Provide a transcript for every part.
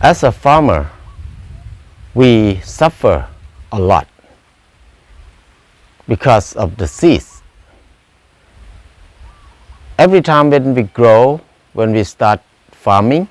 As a farmer, we suffer a lot because of the seeds. Every time when we grow, when we start farming,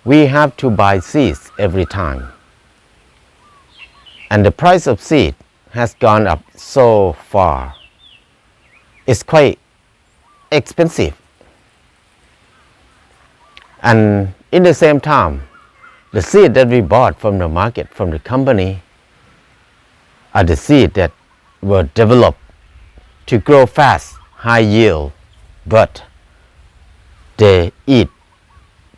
we have to buy seeds every time. And the price of seed has gone up so far. It's quite expensive. And in the same time, the seed that we bought from the market, from the company, are the seed that were developed to grow fast, high yield, but they eat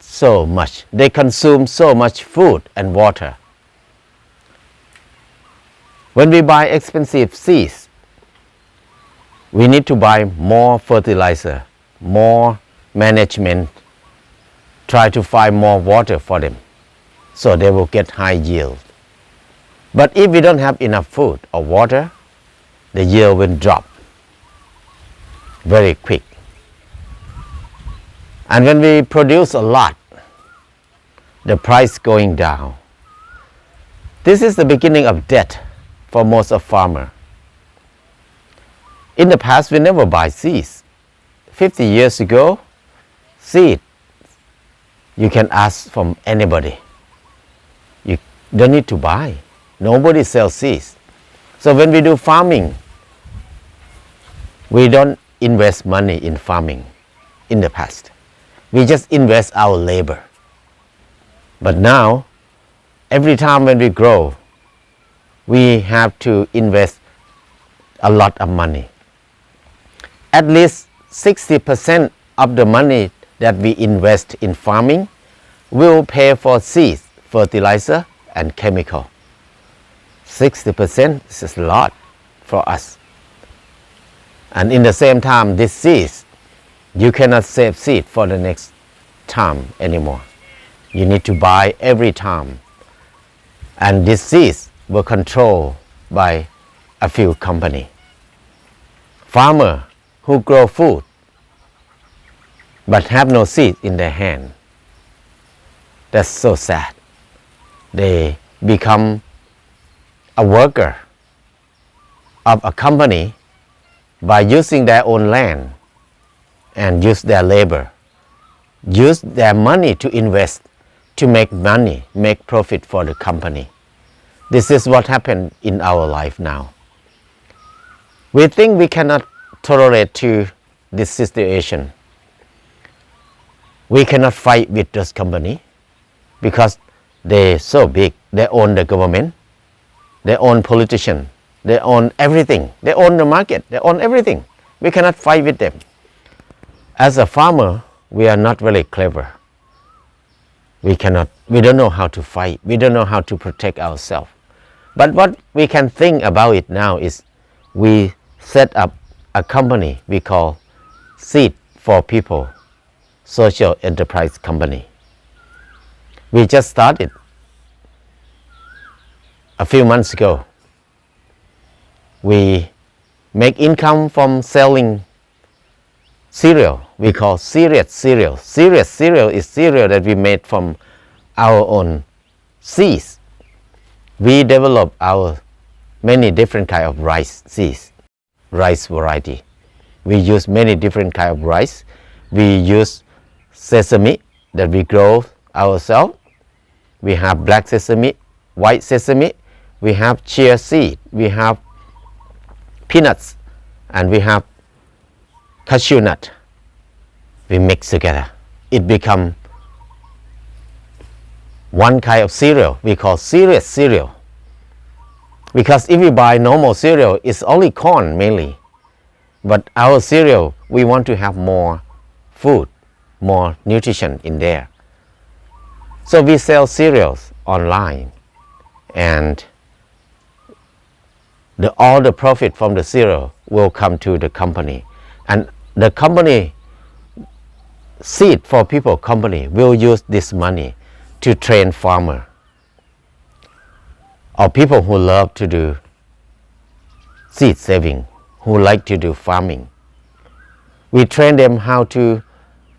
so much, they consume so much food and water. When we buy expensive seeds, we need to buy more fertilizer, more management, try to find more water for them, so they will get high yield. But if we don't have enough food or water, the yield will drop very quick. And when we produce a lot, the price going down. This is the beginning of debt for most of farmers. In the past, we never buy seeds. 50 years ago, seed, you can ask from anybody. You don't need to buy. Nobody sells seeds. So when we do farming, we don't invest money in farming in the past. We just invest our labor. But now, every time when we grow, we have to invest a lot of money. At least 60% of the money that we invest in farming will pay for seeds, fertilizer, and chemical. 60% is a lot for us. And in the same time, this seeds, you cannot save seed for the next time anymore. You need to buy every time. And these seeds were controlled by a few companies. Farmers who grow food but have no seed in their hand, that's so sad. They become a worker of a company by using their own land and use their labor, use their money to invest, to make money, make profit for the company. This is what happened in our life now. We think we cannot tolerate to this situation. We cannot fight with this company because they're so big. They own the government, they own politicians, they own everything. They own the market, they own everything. We cannot fight with them. As a farmer, we are not very clever. We don't know how to fight. We don't know how to protect ourselves. But what we can think about it now is we set up a company we call Seed for People Social Enterprise Company. We just started a few months ago. We make income from selling cereal. We call Serious Cereal. Serious Cereal is cereal that we made from our own seeds. We develop our many different kind of rice seeds, rice variety. We use many different kind of rice. We use sesame that we grow ourselves. We have black sesame, white sesame. We have chia seed. We have peanuts, and we have cashew nut. We mix together. It becomes one kind of cereal we call Serious Cereal. Because if we buy normal cereal, it's only corn mainly. But our cereal, we want to have more food, more nutrition in there. So we sell cereals online, and all the profit from the cereal will come to the company. And the company, Seed for People company, will use this money to train farmers or people who love to do seed saving, who like to do farming. We train them how to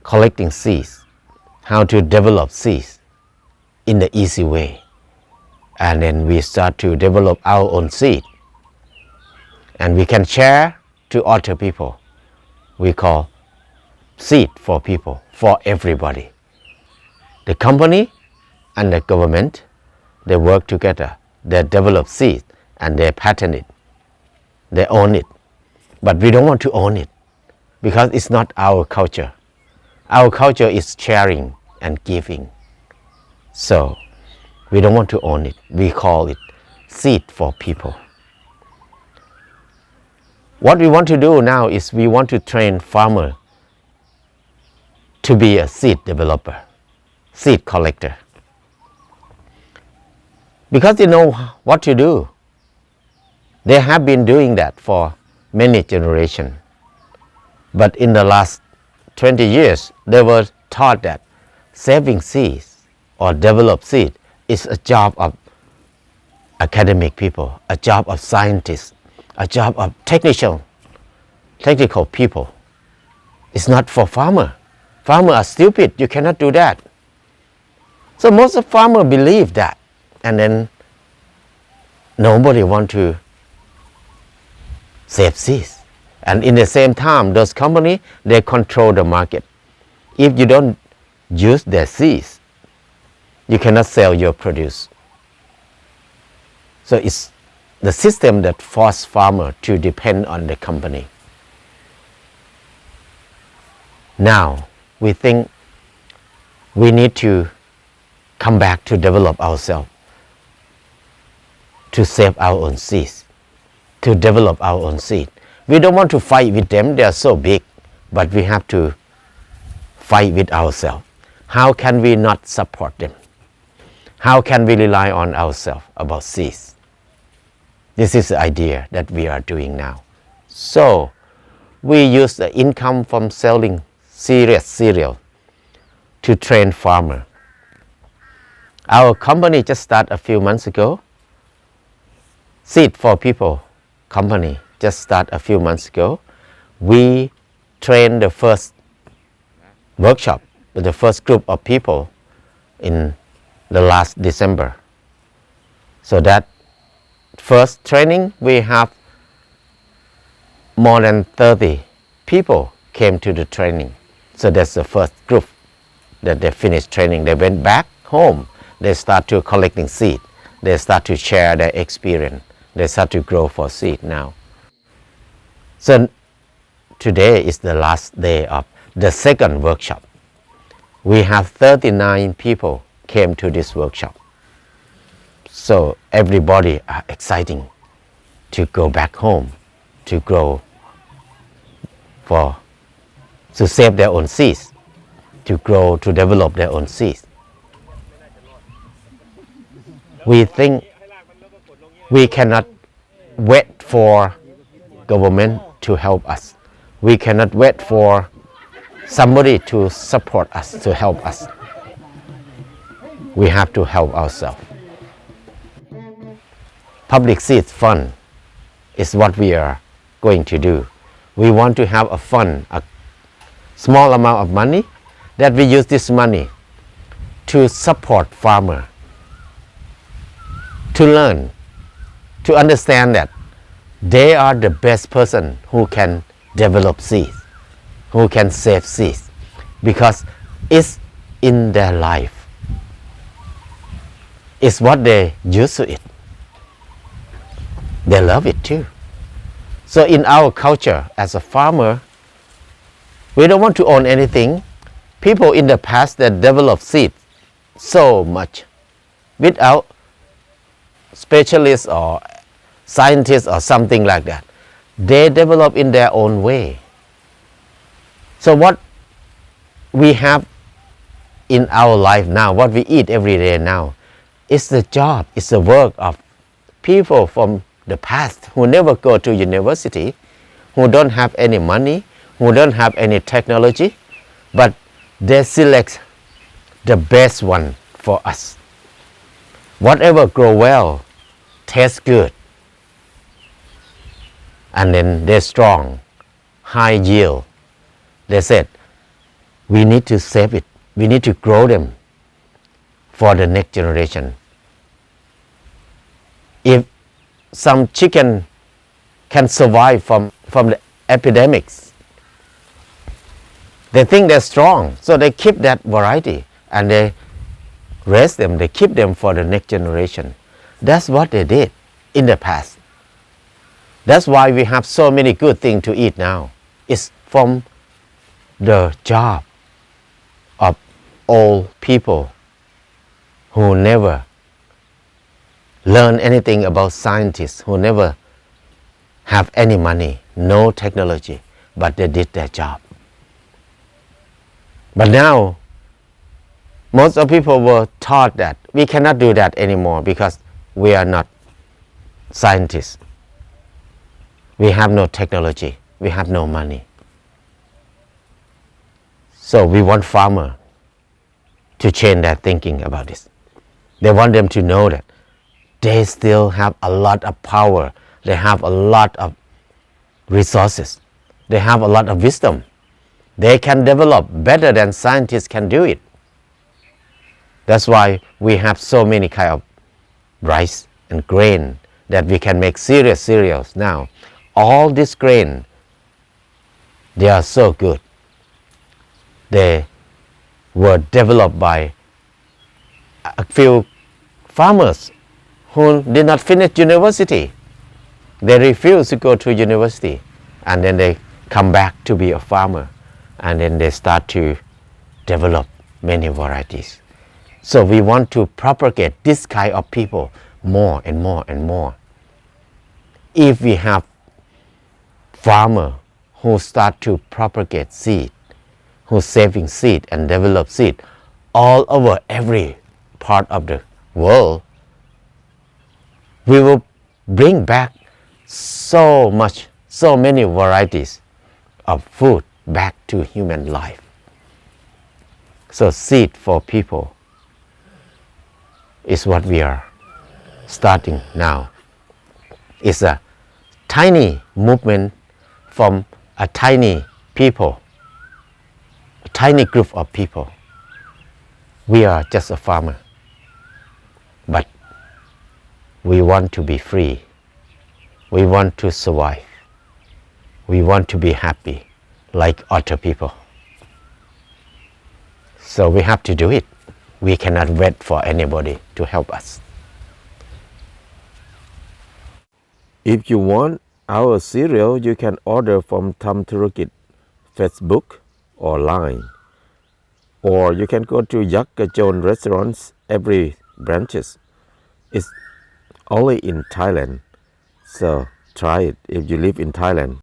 collecting seeds, how to develop seeds. in the easy way. And then we start to develop our own seed. And we can share to other people. We call seed for people, for everybody. The company and the government, they work together. They develop seed and they patent it. They own it. But we don't want to own it because it's not our culture. Our culture is sharing and giving. So we don't want to own it. We call it seed for people. What we want to do now is we want to train farmers to be a seed developer, seed collector. Because they know what to do. They have been doing that for many generations. But in the last 20 years, they were taught that saving seeds or develop seed is a job of academic people, a job of scientists, a job of technical people. It's not for farmers. Farmers are stupid. You cannot do that. So most of farmers believe that. And then nobody want to save seeds. And in the same time, those companies, they control the market. If you don't use their seeds, you cannot sell your produce. So it's the system that forces farmers to depend on the company. Now, we think we need to come back to develop ourselves, to save our own seeds, to develop our own seed. We don't want to fight with them, they are so big, but we have to fight with ourselves. How can we not support them? How can we rely on ourselves about seeds? This is the idea that we are doing now. So, we use the income from selling cereal to train farmers. Our company just started a few months ago. Seed for People company just started a few months ago. We trained the first workshop with the first group of people in the last December. So that first training, we have more than 30 people came to the training. So that's the first group that they finished training. They went back home. They start to collecting seed. They start to share their experience. They start to grow for seed now. So today is the last day of the second workshop. We have 39 people came to this workshop. So everybody are exciting to go back home, to grow to save their own seeds, to grow, to develop their own seeds. We think we cannot wait for government to help us. We cannot wait for somebody to support us, to help us. We have to help ourselves. Public seed fund is what we are going to do. We want to have a fund, a small amount of money, that we use this money to support farmers, to learn, to understand that they are the best person who can develop seeds, who can save seeds, because it's in their life. It's what they used to it. They love it too. So in our culture as a farmer, we don't want to own anything. People in the past that developed seeds so much without specialists or scientists or something like that. They develop in their own way. So what we have in our life now, what we eat every day now, is the job, it's the work of people from the past who never go to university, who don't have any money, who don't have any technology, but they select the best one for us. Whatever grow well, tastes good, and then they're strong, high yield. They said, we need to save it. We need to grow them for the next generation. If some chicken can survive from the epidemics, they think they're strong, so they keep that variety and they raise them, they keep them for the next generation. That's what they did in the past. That's why we have so many good things to eat now. It's from the job of old people who never learn anything about scientists, who never have any money, no technology, but they did their job. But now, most of people were taught that we cannot do that anymore because we are not scientists. We have no technology, we have no money. So we want farmers to change their thinking about this. They want them to know that they still have a lot of power, they have a lot of resources, they have a lot of wisdom. They can develop better than scientists can do it. That's why we have so many kind of rice and grain that we can make serious cereals now. All this grain, they are so good. They were developed by a few farmers who did not finish university. They refused to go to university and then they come back to be a farmer and then they start to develop many varieties. So we want to propagate this kind of people more and more and more. If we have farmers who start to propagate seed, who saving seed and develop seed all over every part of the world, we will bring back so many varieties of food back to human life. So seed for people is what we are starting now. It's a tiny movement from a tiny people, a tiny group of people. We are just a farmer, but we want to be free. We want to survive. We want to be happy like other people. So we have to do it. We cannot wait for anybody to help us. If you want our cereal, you can order from Tam Thurukit Facebook or Line. Or you can go to Yak Kajon restaurants, every branches. It's only in Thailand. So try it if you live in Thailand.